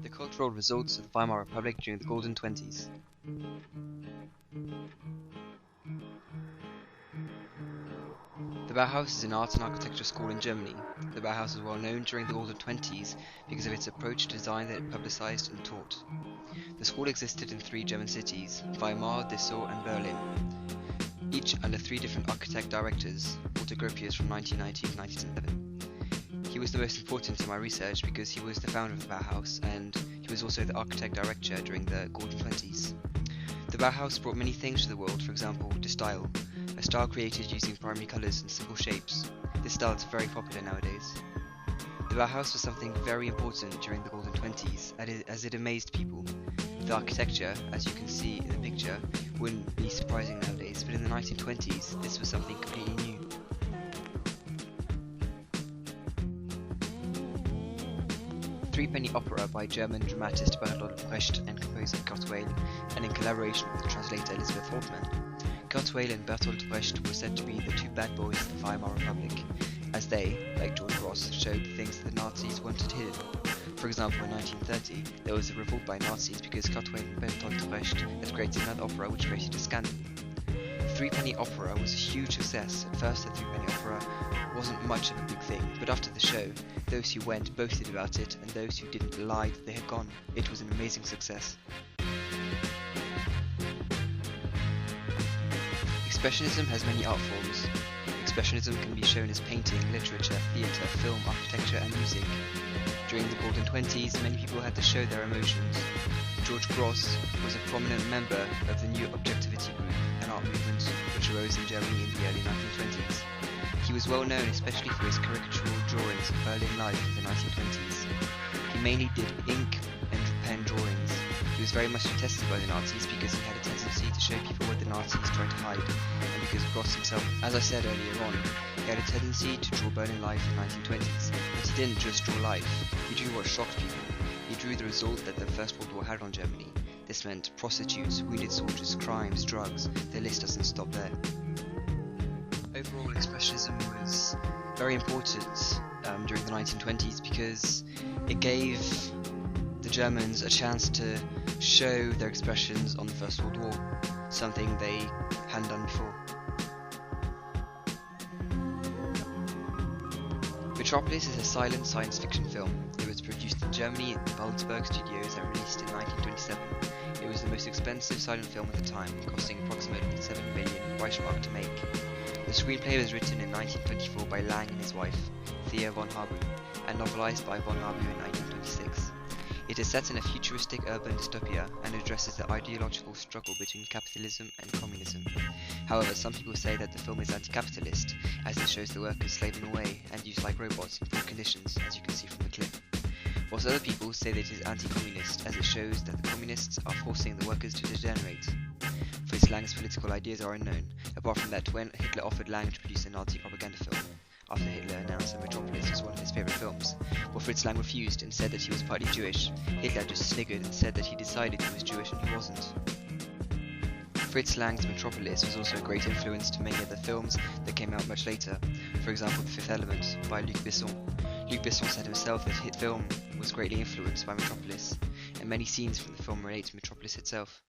The cultural results of the Weimar Republic during the Golden Twenties. The Bauhaus is an art and architecture school in Germany. The Bauhaus was well known during the Golden Twenties because of its approach to design that it publicized and taught. The school existed in 3 German cities, Weimar, Dessau and Berlin, each under 3 different architect directors, Walter Gropius from 1990 to 1997. He was the most important in my research because he was the founder of the Bauhaus and he was also the architect director during the Golden Twenties. The Bauhaus brought many things to the world, for example, the style, a style created using primary colours and simple shapes. This style is very popular nowadays. The Bauhaus was something very important during the Golden Twenties as it amazed people. The architecture, as you can see in the picture, wouldn't be surprising nowadays, but in the 1920s this was something completely new. Threepenny Opera by German dramatist Bertolt Brecht and composer Kurt Weill, and in collaboration with the translator Elizabeth Hoffmann. Kurt Weill and Bertolt Brecht were said to be the 2 bad boys of the Weimar Republic, as they, like George Ross, showed the things that the Nazis wanted hidden. For example, in 1930, there was a revolt by Nazis because Kurt Weill and Bertolt Brecht had created another opera which created a scandal. The Threepenny Opera was a huge success. At first, the Threepenny Opera wasn't much of a big thing, but after the show, those who went boasted about it, and those who didn't lied that they had gone. It was an amazing success. Expressionism has many art forms. Expressionism can be shown as painting, literature, theatre, film, architecture and music. During the Golden Twenties, many people had to show their emotions. George Gross was a prominent member of the New Objectivity group, an art movement which arose in Germany in the early 1920s. He was well known especially for his caricatural drawings of Berlin life in the 1920s. He mainly did ink and pen drawings. He was very much detested by the Nazis because he had a tendency to show people what the Nazis tried to hide, and because Gross himself, as I said earlier on, he had a tendency to draw Berlin life in the 1920s, but he didn't just draw life, he drew what shocked people. He drew the result that the First World War had on Germany. This meant prostitutes, wounded soldiers, crimes, drugs. The list doesn't stop there. Overall, Expressionism was very important during the 1920s because it gave the Germans a chance to show their expressions on the First World War, something they hadn't done before. Metropolis is a silent science fiction film. It was produced in Germany at the Waldberg Studios and released in 1927. It was the most expensive silent film at the time, costing approximately 7 million Reichsmark to make. The screenplay was written in 1924 by Lang and his wife, Thea von Harbu, and novelized by von Harbu in 1926. It is set in a futuristic urban dystopia and addresses the ideological struggle between capitalism and communism. However, some people say that the film is anti-capitalist, as it shows the workers slaving away and used like robots in poor conditions, as you can see from the clip. Whilst other people say that it is anti-communist, as it shows that the communists are forcing the workers to degenerate. Fritz Lang's political ideas are unknown, apart from that when Hitler offered Lang to produce a Nazi propaganda film, after Hitler announced that Metropolis was one of his favourite films, well, Fritz Lang refused and said that he was partly Jewish. Hitler just sniggered and said that he decided he was Jewish and he wasn't. Fritz Lang's Metropolis was also a great influence to many other films that came out much later, for example The Fifth Element by Luc Besson. Luc Besson said himself that his film was greatly influenced by Metropolis, and many scenes from the film relate to Metropolis itself.